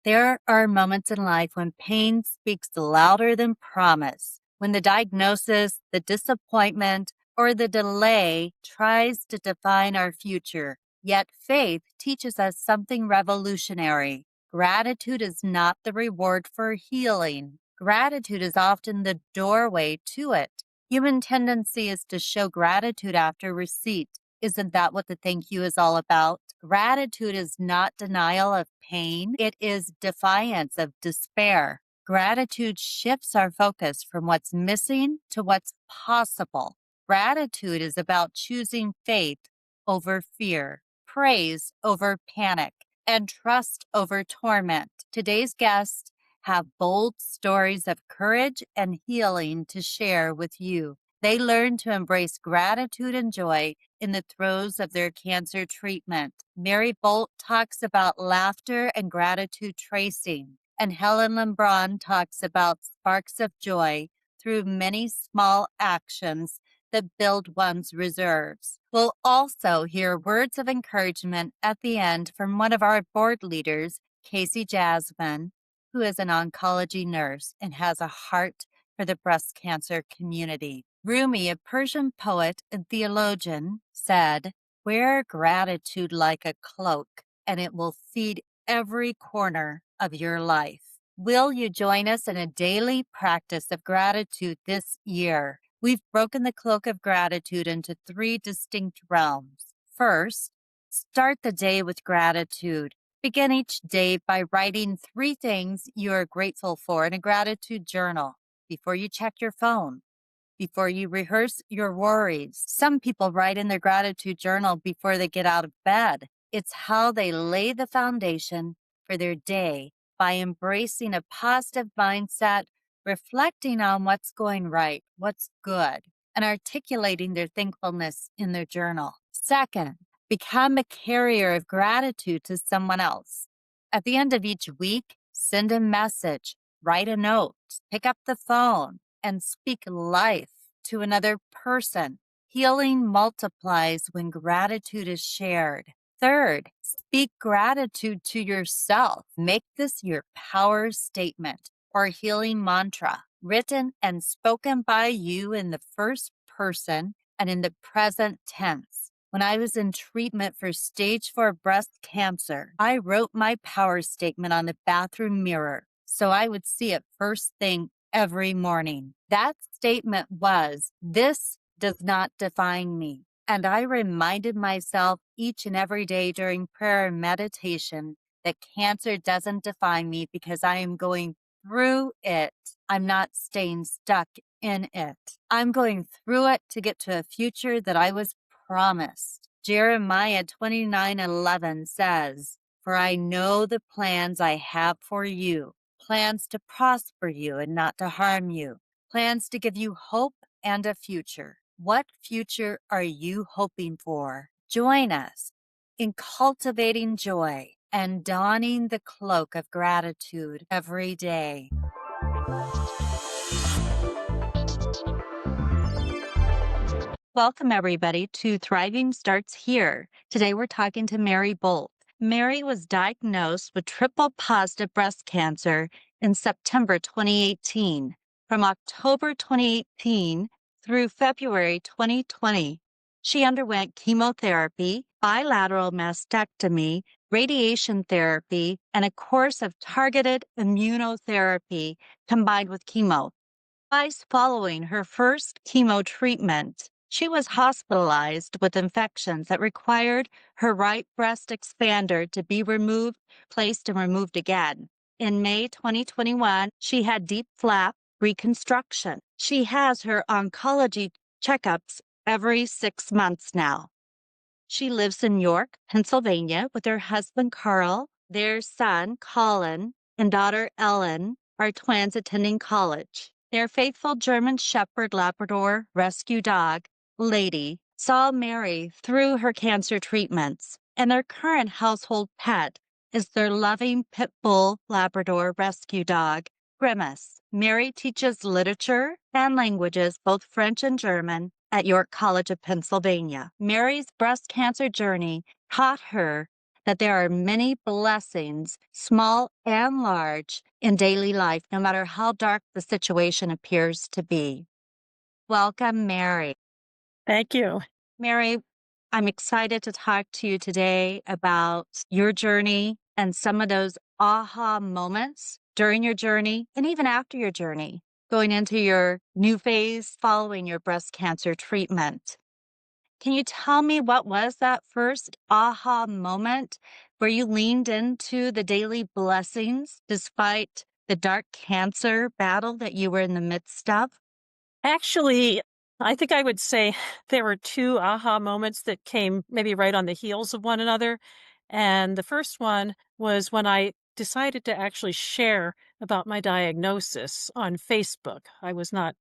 There are moments in life when pain speaks louder than promise, when the diagnosis, the disappointment, or the delay tries to define our future. Yet faith teaches us something revolutionary. Gratitude is not the reward for healing. Gratitude is often the doorway to it. Human tendency is to show gratitude after receipt. Isn't that what the thank you is all about? Gratitude is not denial of pain. It is defiance of despair. Gratitude shifts our focus from what's missing to what's possible. Gratitude is about choosing faith over fear, praise over panic, and trust over torment. Today's guests have bold stories of courage and healing to share with you. They learned to embrace gratitude and joy in the throes of their cancer treatment. Mary Boldt talks about laughter and gratitude tracing, and Helen Lambron talks about sparks of joy through many small actions that build one's reserves. We'll also hear words of encouragement at the end from one of our board leaders, Jasmin, who is an oncology nurse and has a heart for the breast cancer community. Rumi, a Persian poet and theologian, said, "Wear gratitude like a cloak, and it will feed every corner of your life." Will you join us in a daily practice of gratitude this year? We've broken the cloak of gratitude into 3 distinct realms. First, start the day with gratitude. Begin each day by writing 3 things you are grateful for in a gratitude journal before you check your phone, before you rehearse your worries. Some people write in their gratitude journal before they get out of bed. It's how they lay the foundation for their day by embracing a positive mindset, reflecting on what's going right, what's good, and articulating their thankfulness in their journal. Second, become a carrier of gratitude to someone else. At the end of each week, send a message, write a note, pick up the phone, and speak life to another person. Healing multiplies when gratitude is shared. Third, speak gratitude to yourself. Make this your power statement or healing mantra, written and spoken by you in the first person and in the present tense. When I was in treatment for stage 4 breast cancer, I wrote my power statement on the bathroom mirror so I would see it first thing every morning. That statement was, "This does not define me." And I reminded myself each and every day during prayer and meditation that cancer doesn't define me because I am going through it. I'm not staying stuck in it. I'm going through it to get to a future that I was promised. Jeremiah 29:11 says, "For I know the plans I have for you, plans to prosper you and not to harm you, plans to give you hope and a future." What future are you hoping for? Join us in cultivating joy and donning the cloak of gratitude every day. Welcome, everybody, to Thriving Starts Here. Today, we're talking to Mary Boldt. Mary was diagnosed with triple positive breast cancer in September 2018. From October 2018 through February 2020, she underwent chemotherapy, bilateral mastectomy, radiation therapy, and a course of targeted immunotherapy combined with chemo. Twice following her first chemo treatment, she was hospitalized with infections that required her right breast expander to be removed, placed, and removed again. In May 2021, she had deep flap reconstruction. She has her oncology checkups every 6 months now. She lives in York, Pennsylvania, with her husband, Carl. Their son, Colin, and daughter, Helen, are twins attending college. Their faithful German Shepherd Labrador rescue dog, Lady, saw Mary through her cancer treatments, and their current household pet is their loving pit bull Labrador rescue dog, Grimace. Mary teaches literature and languages, both French and German, at York College of Pennsylvania. Mary's breast cancer journey taught her that there are many blessings, small and large, in daily life, no matter how dark the situation appears to be. Welcome, Mary. Thank you. Mary, I'm excited to talk to you today about your journey and some of those aha moments during your journey and even after your journey, going into your new phase following your breast cancer treatment. Can you tell me what was that first aha moment where you leaned into the daily blessings despite the dark cancer battle that you were in the midst of? Actually, I think I would say there were two aha moments that came maybe right on the heels of one another. And the first one was when I decided to actually share about my diagnosis on Facebook. I was not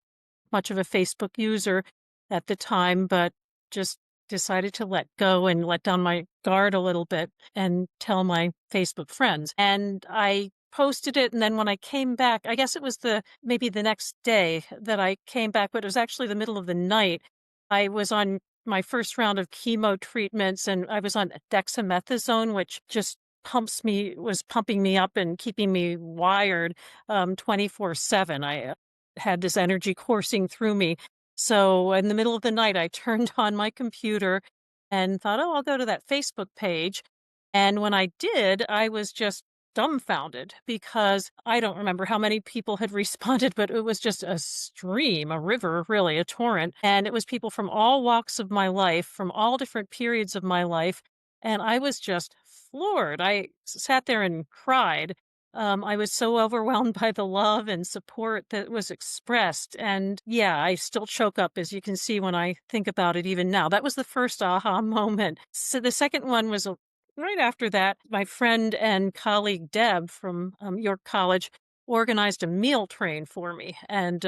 much of a Facebook user at the time, but just decided to let go and let down my guard a little bit and tell my Facebook friends. And I posted it. And then when I came back, I guess it was maybe the next day that I came back, but it was actually the middle of the night. I was on my first round of chemo treatments and I was on dexamethasone, which just was pumping me up and keeping me wired 24/7. I had this energy coursing through me. So in the middle of the night, I turned on my computer and thought, oh, I'll go to that Facebook page. And when I did, I was just dumbfounded because I don't remember how many people had responded, but it was just a stream, a river, really, a torrent. And it was people from all walks of my life, from all different periods of my life. And I was just floored. I sat there and cried. I was so overwhelmed by the love and support that was expressed. And yeah, I still choke up, as you can see when I think about it even now. That was the first aha moment. So the second one was right after that. My friend and colleague Deb from York College organized a meal train for me. And,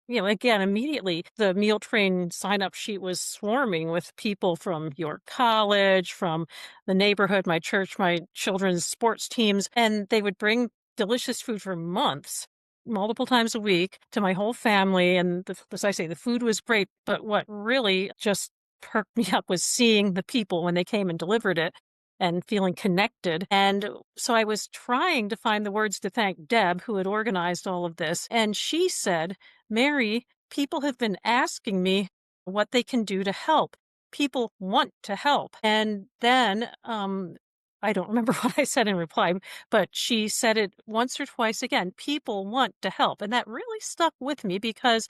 again, immediately the meal train sign up sheet was swarming with people from York College, from the neighborhood, my church, my children's sports teams, and they would bring delicious food for months, multiple times a week to my whole family. And as I say, the food was great, but what really just perked me up was seeing the people when they came and delivered it and feeling connected. And so I was trying to find the words to thank Deb, who had organized all of this. And she said, Mary, people have been asking me what they can do to help. People want to help. And then I don't remember what I said in reply, but she said it once or twice again. People want to help. And that really stuck with me because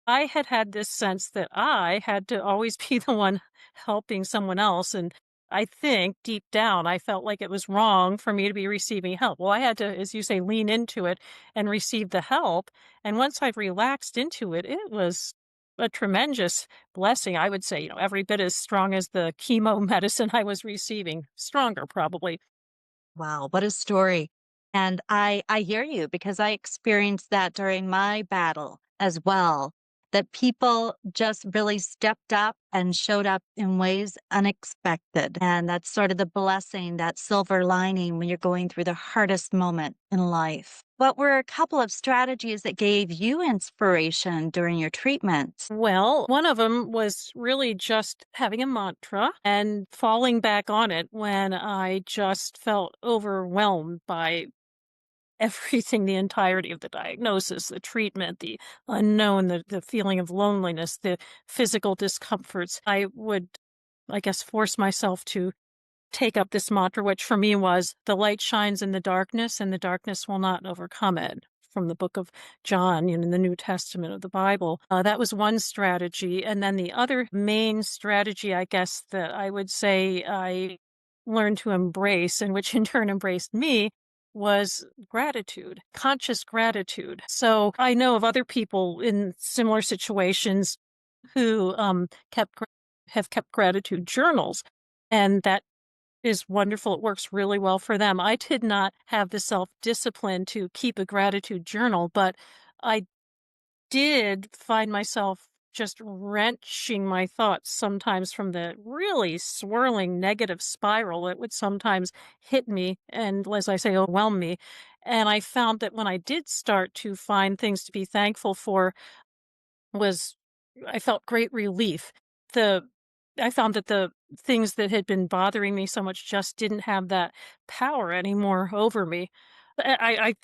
I had this sense that I had to always be the one helping someone else. And I think deep down, I felt like it was wrong for me to be receiving help. Well, I had to, as you say, lean into it and receive the help. And once I've relaxed into it, it was a tremendous blessing. I would say, every bit as strong as the chemo medicine I was receiving, stronger probably. Wow, what a story. And I hear you because I experienced that during my battle as well, that people just really stepped up and showed up in ways unexpected. And that's sort of the blessing, that silver lining when you're going through the hardest moment in life. What were a couple of strategies that gave you inspiration during your treatment? Well, one of them was really just having a mantra and falling back on it when I just felt overwhelmed by everything, the entirety of the diagnosis, the treatment, the unknown, the feeling of loneliness, the physical discomforts. I would, I guess, force myself to take up this mantra, which for me was the light shines in the darkness and the darkness will not overcome it. From the book of John in the New Testament of the Bible. That was one strategy. And then the other main strategy, I guess, that I would say I learned to embrace, and which in turn embraced me, was gratitude, conscious gratitude. So I know of other people in similar situations who have kept gratitude journals. And that is wonderful. It works really well for them. I did not have the self-discipline to keep a gratitude journal, but I did find myself just wrenching my thoughts sometimes from the really swirling negative spiral that would sometimes hit me and, as I say, overwhelm me. And I found that when I did start to find things to be thankful for, was I felt great relief. The I found that the things that had been bothering me so much just didn't have that power anymore over me. I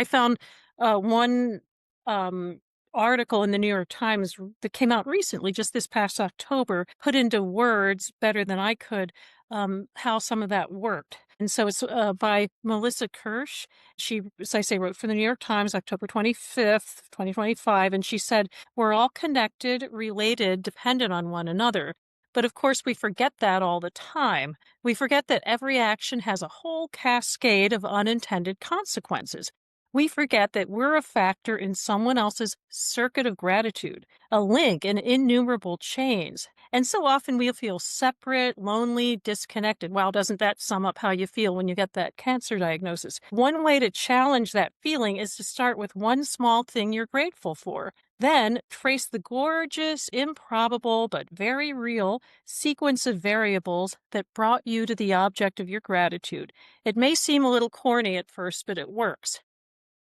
found one um, article in the New York Times that came out recently, just this past October, put into words better than I could how some of that worked. And so it's by Melissa Kirsch. She, as I say, wrote for the New York Times, October 25th, 2025. And she said, "We're all connected, related, dependent on one another. But of course, we forget that all the time. We forget that every action has a whole cascade of unintended consequences. We forget that we're a factor in someone else's circuit of gratitude, a link in innumerable chains. And so often we feel separate, lonely, disconnected." Wow, doesn't that sum up how you feel when you get that cancer diagnosis? One way to challenge that feeling is to start with one small thing you're grateful for. Then trace the gorgeous, improbable, but very real sequence of variables that brought you to the object of your gratitude. It may seem a little corny at first, but it works.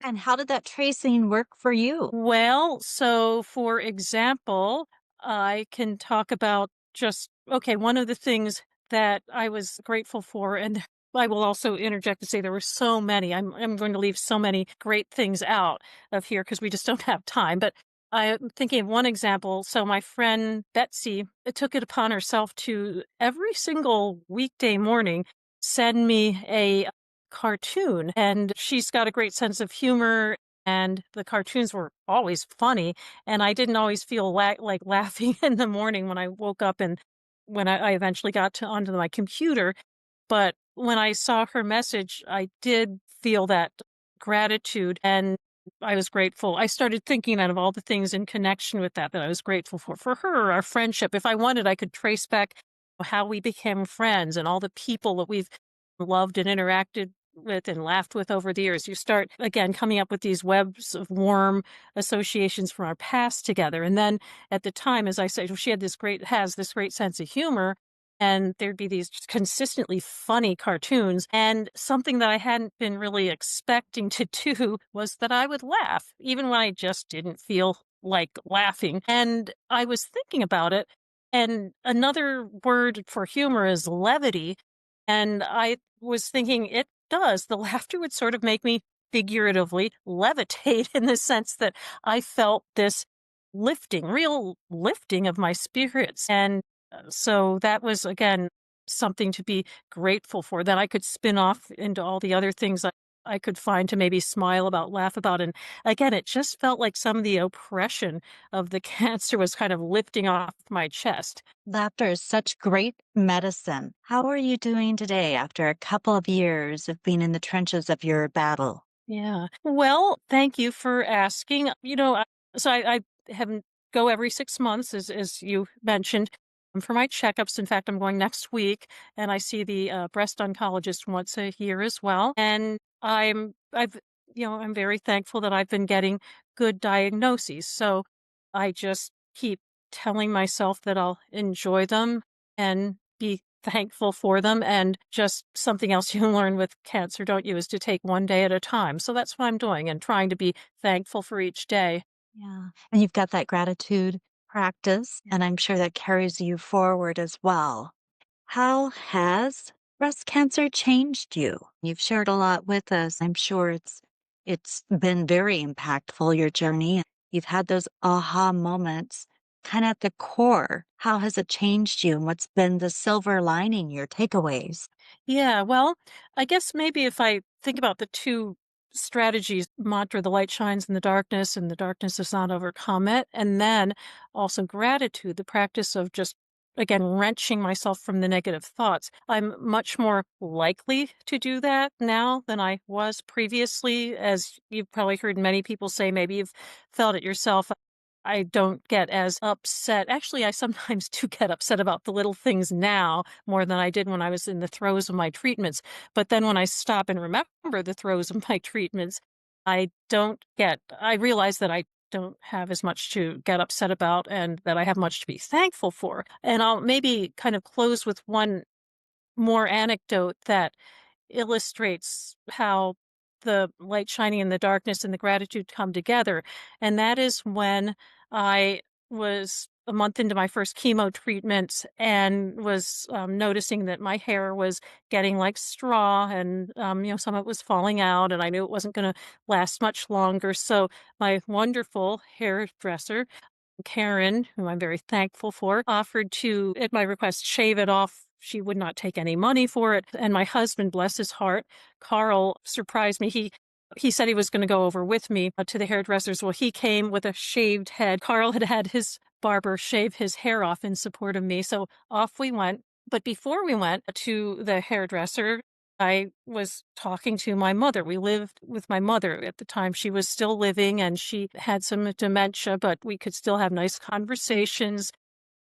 And how did that tracing work for you? Well, so for example, I can talk about just, okay, one of the things that I was grateful for, and I will also interject to say there were so many. I'm going to leave so many great things out of here because we just don't have time. But I'm thinking of one example. So my friend Betsy took it upon herself to every single weekday morning send me a cartoon, and she's got a great sense of humor, and the cartoons were always funny, and I didn't always feel like laughing in the morning when I woke up and when I eventually got to onto my computer. But when I saw her message, I did feel that gratitude, and I was grateful. I started thinking out of all the things in connection with that I was grateful for her, our friendship. If I wanted, I could trace back how we became friends and all the people that we've loved and interacted with and laughed with over the years. You start again coming up with these webs of warm associations from our past together. And then at the time, as I said, she has this great sense of humor. And there'd be these just consistently funny cartoons. And something that I hadn't been really expecting to do was that I would laugh, even when I just didn't feel like laughing. And I was thinking about it. And another word for humor is levity. And I was thinking it does. The laughter would sort of make me figuratively levitate in the sense that I felt this lifting, real lifting of my spirits. And so that was, again, something to be grateful for, that I could spin off into all the other things I could find to maybe smile about, laugh about. And again, it just felt like some of the oppression of the cancer was kind of lifting off my chest. Laughter is such great medicine. How are you doing today after a couple of years of being in the trenches of your battle? Yeah. Well, thank you for asking. I haven't go every 6 months, as you mentioned, for my checkups. In fact, I'm going next week, and I see the breast oncologist once a year as well. And I'm very thankful that I've been getting good diagnoses. So I just keep telling myself that I'll enjoy them and be thankful for them. And just something else you learn with cancer, don't you, is to take one day at a time. So that's what I'm doing and trying to be thankful for each day. Yeah. And you've got that gratitude practice, Yeah. and I'm sure that carries you forward as well. How has breast cancer changed you? You've shared a lot with us. I'm sure it's been very impactful, your journey. You've had those aha moments kind of at the core. How has it changed you and what's been the silver lining, your takeaways? Yeah, well, I guess maybe if I think about the two strategies, mantra, the light shines in the darkness and the darkness does not overcome it. And then also gratitude, the practice of just, again, wrenching myself from the negative thoughts. I'm much more likely to do that now than I was previously. As you've probably heard many people say, maybe you've felt it yourself. I don't get as upset. Actually, I sometimes do get upset about the little things now more than I did when I was in the throes of my treatments. But then when I stop and remember the throes of my treatments, I realize that I don't have as much to get upset about and that I have much to be thankful for. And I'll maybe kind of close with one more anecdote that illustrates how the light shining in the darkness and the gratitude come together. And that is when I was a month into my first chemo treatment and was noticing that my hair was getting like straw and, some of it was falling out, and I knew it wasn't going to last much longer. So my wonderful hairdresser, Karen, whom I'm very thankful for, offered to, at my request, shave it off. She would not take any money for it. And my husband, bless his heart, Carl, surprised me. He said he was going to go over with me to the hairdressers. Well, he came with a shaved head. Carl had had his barber shave his hair off in support of me. So off we went. But before we went to the hairdresser, I was talking to my mother. We lived with my mother at the time. She was still living and she had some dementia, but we could still have nice conversations.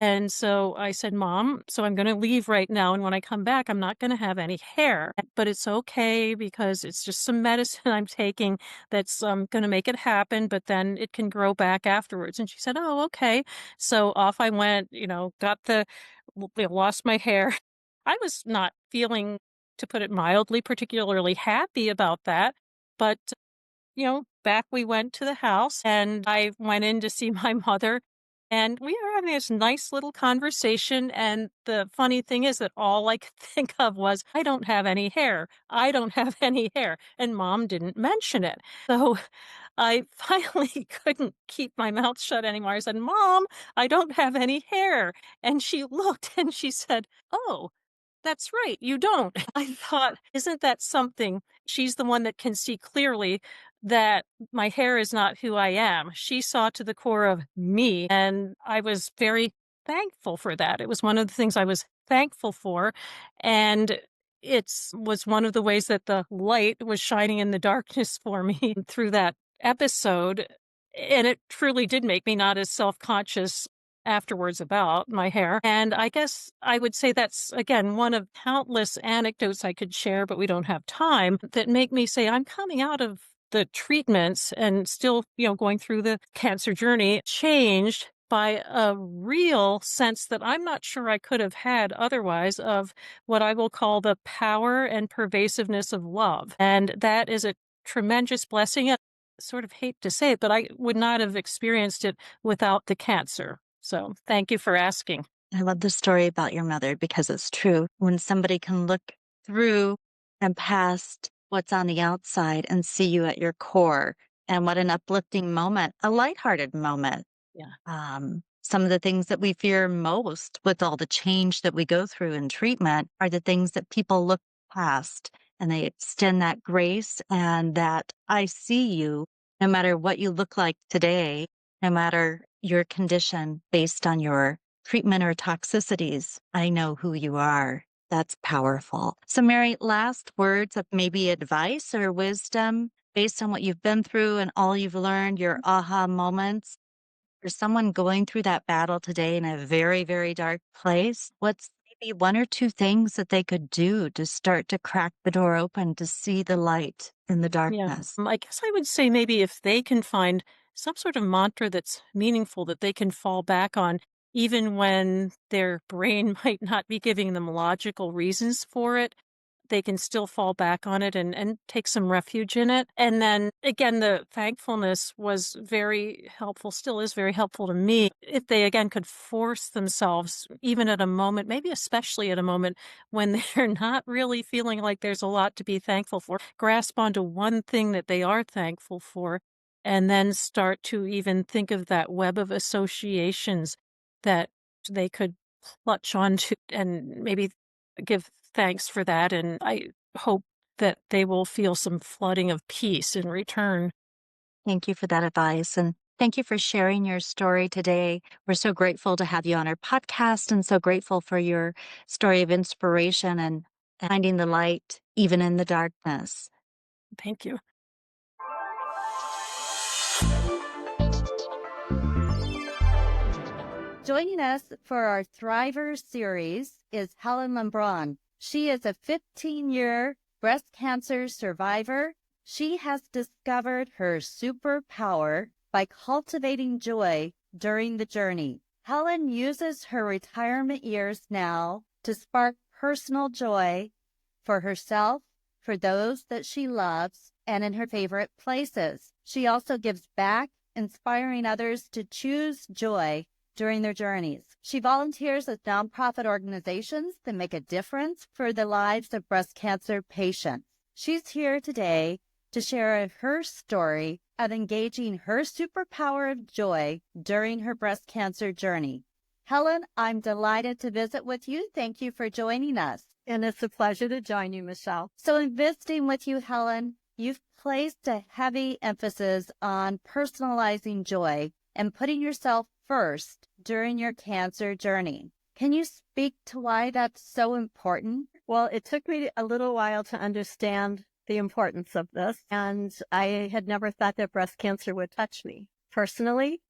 And so I said, Mom, so I'm going to leave right now. And when I come back, I'm not going to have any hair, but it's okay because it's just some medicine I'm taking that's going to make it happen, but then it can grow back afterwards. And she said, oh, okay. So off I went, lost my hair. I was not feeling, to put it mildly, particularly happy about that. But, back we went to the house and I went in to see my mother and we were having this nice little conversation. And the funny thing is that all I could think of was, I don't have any hair. I don't have any hair. And Mom didn't mention it. So I finally couldn't keep my mouth shut anymore. I said, Mom, I don't have any hair. And she looked and she said, oh, that's right, you don't. I thought, isn't that something? She's the one that can see clearly that my hair is not who I am. She saw to the core of me, and I was very thankful for that. It was one of the things I was thankful for, and it was one of the ways that the light was shining in the darkness for me through that episode. And it truly did make me not as self-conscious afterwards about my hair. And I guess I would say that's, again, one of countless anecdotes I could share, but we don't have time, that make me say I'm coming out of the treatments and still, going through the cancer journey, changed by a real sense that I'm not sure I could have had otherwise, of what I will call the power and pervasiveness of love. And that is a tremendous blessing. I sort of hate to say it, but I would not have experienced it without the cancer. So thank you for asking. I love the story about your mother because it's true. When somebody can look through and past what's on the outside and see you at your core, and what an uplifting moment, a lighthearted moment. Yeah. Some of the things that we fear most with all the change that we go through in treatment are the things that people look past, and they extend that grace and that I see you no matter what you look like today, no matter your condition based on your treatment or toxicities. I know who you are. That's powerful. So, Mary, last words of maybe advice or wisdom based on what you've been through and all you've learned, your aha moments. For someone going through that battle today in a very, very dark place, what's maybe one or two things that they could do to start to crack the door open to see the light in the Yeah. darkness? I guess I would say maybe if they can find some sort of mantra that's meaningful that they can fall back on, even when their brain might not be giving them logical reasons for it, they can still fall back on it and take some refuge in it. And then again, the thankfulness was very helpful, still is very helpful to me. If they again could force themselves, even at a moment, maybe especially at a moment when they're not really feeling like there's a lot to be thankful for, grasp onto one thing that they are thankful for, and then start to even think of that web of associations that they could clutch onto and maybe give thanks for that. And I hope that they will feel some flooding of peace in return. Thank you for that advice. And thank you for sharing your story today. We're so grateful to have you on our podcast and so grateful for your story of inspiration and finding the light even in the darkness. Thank you. Joining us for our Thrivers series is Helen Lambron. She is a 15-year breast cancer survivor. She has discovered her superpower by cultivating joy during the journey. Helen uses her retirement years now to spark personal joy for herself, for those that she loves, and in her favorite places. She also gives back, inspiring others to choose joy during their journeys. She volunteers with nonprofit organizations that make a difference for the lives of breast cancer patients. She's here today to share her story of engaging her superpower of joy during her breast cancer journey. Helen, I'm delighted to visit with you. Thank you for joining us. And it's a pleasure to join you, Michelle. So in visiting with you, Helen, you've placed a heavy emphasis on personalizing joy and putting yourself first during your cancer journey. Can you speak to why that's so important? Well, it took me a little while to understand the importance of this, and I had never thought that breast cancer would touch me. Personally,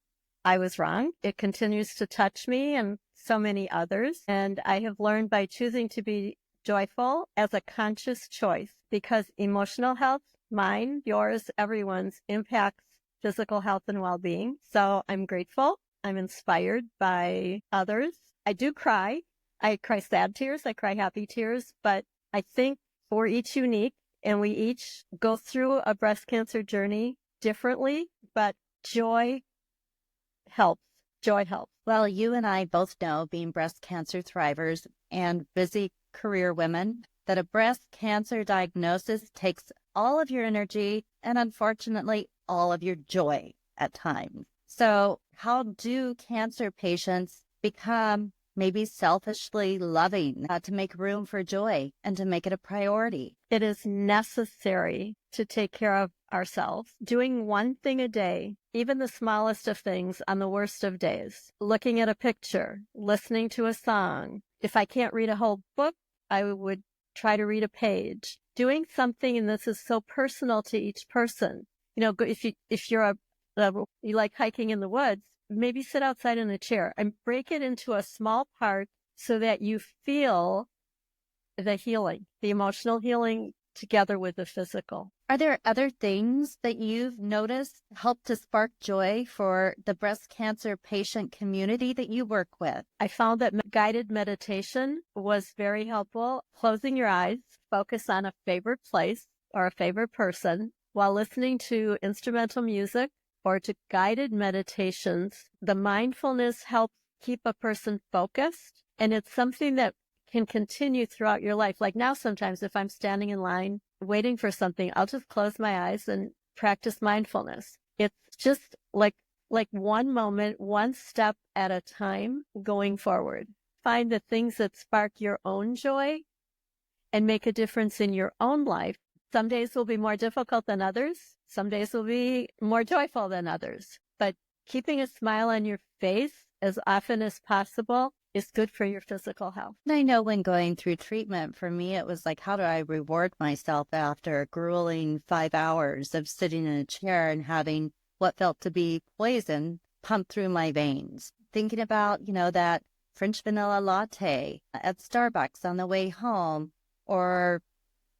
I was wrong. It continues to touch me and so many others, and I have learned by choosing to be joyful as a conscious choice, because emotional health, mine, yours, everyone's, impacts physical health and well-being. So I'm grateful. I'm inspired by others. I do cry. I cry sad tears. I cry happy tears. But I think we're each unique and we each go through a breast cancer journey differently, but joy helps. Joy helps. Well, you and I both know, being breast cancer thrivers and busy career women, that a breast cancer diagnosis takes all of your energy and unfortunately all of your joy at times. So how do cancer patients become maybe selfishly loving to make room for joy and to make it a priority? It is necessary to take care of ourselves. Doing one thing a day, even the smallest of things on the worst of days, looking at a picture, listening to a song. If I can't read a whole book, I would try to read a page. Doing something, and this is so personal to each person. You know, if you're you like hiking in the woods, maybe sit outside in a chair and break it into a small part so that you feel the healing, the emotional healing together with the physical. Are there other things that you've noticed help to spark joy for the breast cancer patient community that you work with? I found that guided meditation was very helpful. Closing your eyes, focus on a favorite place or a favorite person while listening to instrumental music or to guided meditations. The mindfulness helps keep a person focused, and it's something that can continue throughout your life. Like now, sometimes if I'm standing in line waiting for something, I'll just close my eyes and practice mindfulness. It's just like one moment, one step at a time going forward. Find the things that spark your own joy and make a difference in your own life. Some days will be more difficult than others. Some days will be more joyful than others. But keeping a smile on your face as often as possible is good for your physical health. And I know when going through treatment, for me, it was like, how do I reward myself after a grueling 5 hours of sitting in a chair and having what felt to be poison pumped through my veins? Thinking about, that French vanilla latte at Starbucks on the way home, or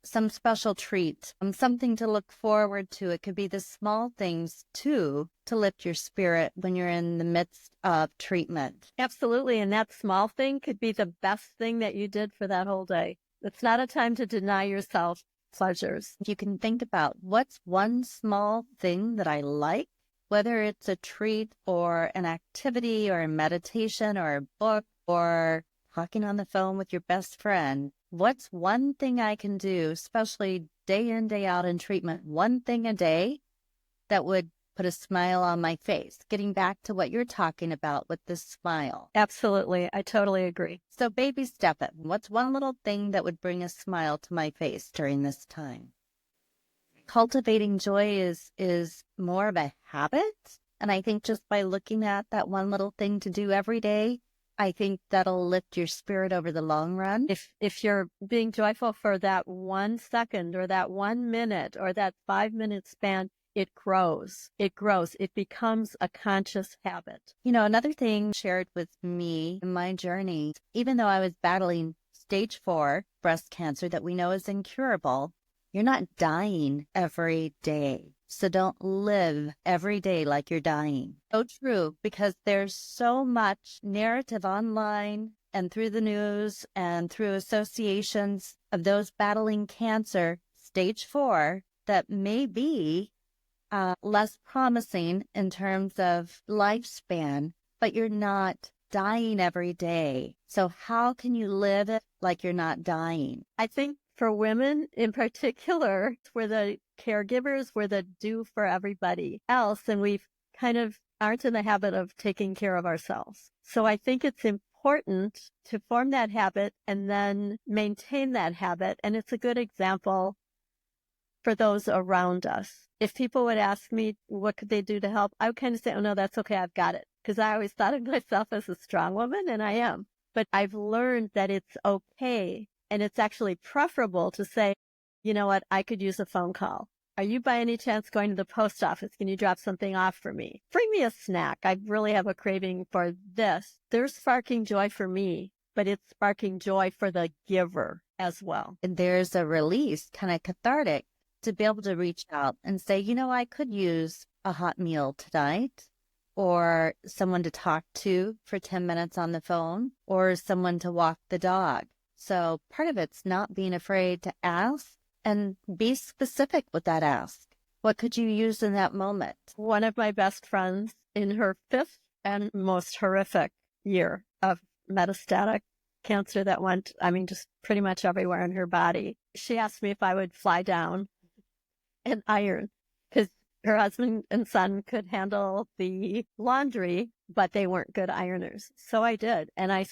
some special treat, something to look forward to. It could be the small things, too, to lift your spirit when you're in the midst of treatment. Absolutely. And that small thing could be the best thing that you did for that whole day. It's not a time to deny yourself pleasures. You can think about, what's one small thing that I like, whether it's a treat or an activity or a meditation or a book or talking on the phone with your best friend. What's one thing I can do, especially day in, day out in treatment, one thing a day that would put a smile on my face? Getting back to what you're talking about with this smile. Absolutely. I totally agree. So baby step it. What's one little thing that would bring a smile to my face during this time? Cultivating joy is more of a habit. And I think just by looking at that one little thing to do every day, I think that'll lift your spirit over the long run. If you're being joyful for that 1 second or that 1 minute or that 5-minute span, it grows. It grows. It becomes a conscious habit. Another thing shared with me in my journey, even though I was battling stage 4 breast cancer that we know is incurable, you're not dying every day. So don't live every day like you're dying. So true, because there's so much narrative online and through the news and through associations of those battling cancer, stage 4, that may be less promising in terms of lifespan. but you're not dying every day. So how can you live it like you're not dying? I think for women in particular, we're the caregivers, we're the do for everybody else, and we kind of aren't in the habit of taking care of ourselves. So I think it's important to form that habit and then maintain that habit. And it's a good example for those around us. If people would ask me what could they do to help, I would kind of say, oh no, that's okay, I've got it. Because I always thought of myself as a strong woman, and I am. But I've learned that it's okay, and it's actually preferable to say, you know what, I could use a phone call. Are you by any chance going to the post office? Can you drop something off for me? Bring me a snack. I really have a craving for this. They're sparking joy for me, but it's sparking joy for the giver as well. And there's a release, kind of cathartic, to be able to reach out and say, you know, I could use a hot meal tonight, or someone to talk to for 10 minutes on the phone, or someone to walk the dog. So part of it's not being afraid to ask and be specific with that ask. What could you use in that moment? One of my best friends in her 5th and most horrific year of metastatic cancer that went, just pretty much everywhere in her body. She asked me if I would fly down and iron, because her husband and son could handle the laundry, but they weren't good ironers. So I did. And I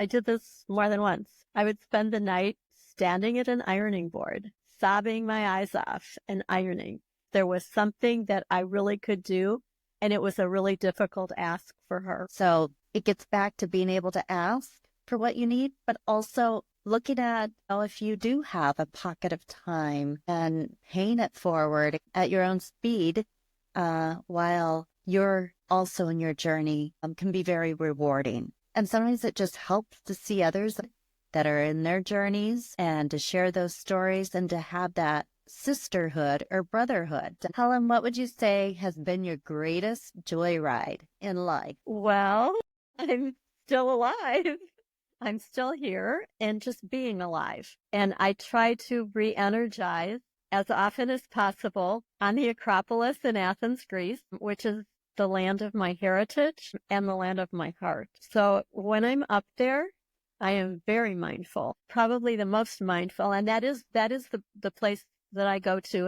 did this more than once. I would spend the night standing at an ironing board, sobbing my eyes off and ironing. There was something that I really could do, and it was a really difficult ask for her. So it gets back to being able to ask for what you need, but also looking at, if you do have a pocket of time and paying it forward at your own speed, while you're also in your journey, can be very rewarding. And sometimes it just helps to see others that are in their journeys and to share those stories and to have that sisterhood or brotherhood. Helen, what would you say has been your greatest joyride in life? Well, I'm still alive. I'm still here and just being alive. And I try to re-energize as often as possible on the Acropolis in Athens, Greece, which is the land of my heritage and the land of my heart. So when I'm up there, I am very mindful, probably the most mindful. And that is the place that I go to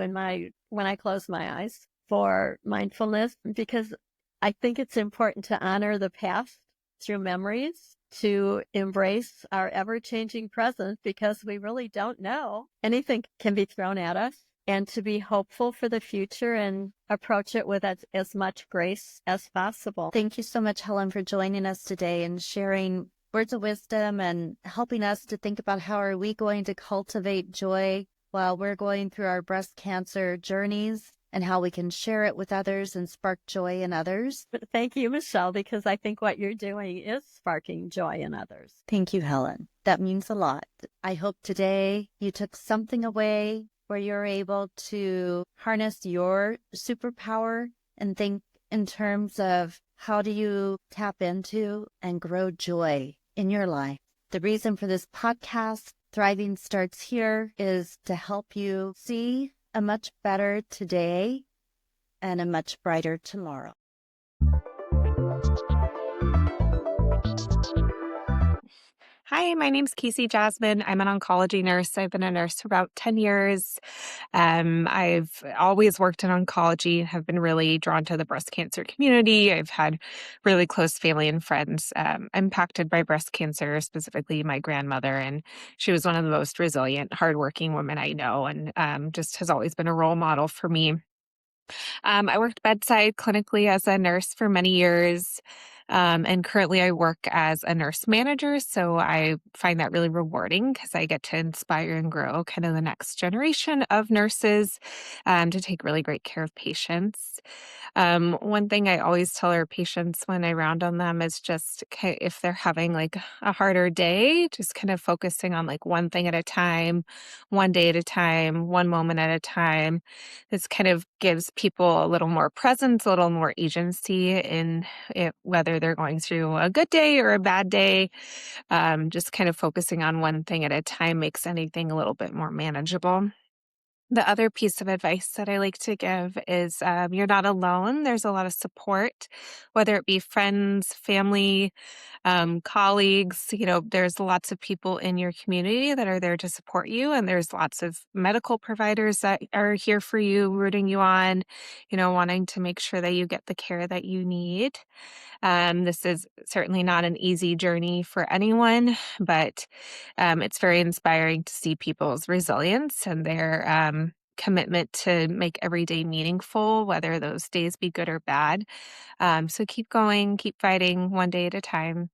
when I close my eyes for mindfulness, because I think it's important to honor the past through memories, to embrace our ever-changing present, because we really don't know. Anything can be thrown at us, and to be hopeful for the future and approach it with as much grace as possible. Thank you so much, Helen, for joining us today and sharing words of wisdom and helping us to think about how are we going to cultivate joy while we're going through our breast cancer journeys, and how we can share it with others and spark joy in others. But thank you, Michelle, because I think what you're doing is sparking joy in others. Thank you, Helen. That means a lot. I hope today you took something away where you're able to harness your superpower and think in terms of how do you tap into and grow joy in your life. The reason for this podcast, Thriving Starts Here, is to help you see a much better today and a much brighter tomorrow. Hi, my name's Jasmin. I'm an oncology nurse. I've been a nurse for about 10 years. I've always worked in oncology, have been really drawn to the breast cancer community. I've had really close family and friends impacted by breast cancer, specifically my grandmother. And she was one of the most resilient, hardworking women I know, and just has always been a role model for me. I worked bedside clinically as a nurse for many years. And currently I work as a nurse manager. So I find that really rewarding because I get to inspire and grow kind of the next generation of nurses to take really great care of patients. One thing I always tell our patients when I round on them is just if they're having like a harder day, just kind of focusing on like one thing at a time, one day at a time, one moment at a time. This kind of gives people a little more presence, a little more agency in it, whether they're going through a good day or a bad day. Just kind of focusing on one thing at a time makes anything a little bit more manageable. The other piece of advice that I like to give is you're not alone. There's a lot of support, whether it be friends, family, colleagues. There's lots of people in your community that are there to support you, and there's lots of medical providers that are here for you, rooting you on, wanting to make sure that you get the care that you need. This is certainly not an easy journey for anyone, but it's very inspiring to see people's resilience and their commitment to make every day meaningful, whether those days be good or bad. So keep going, keep fighting one day at a time.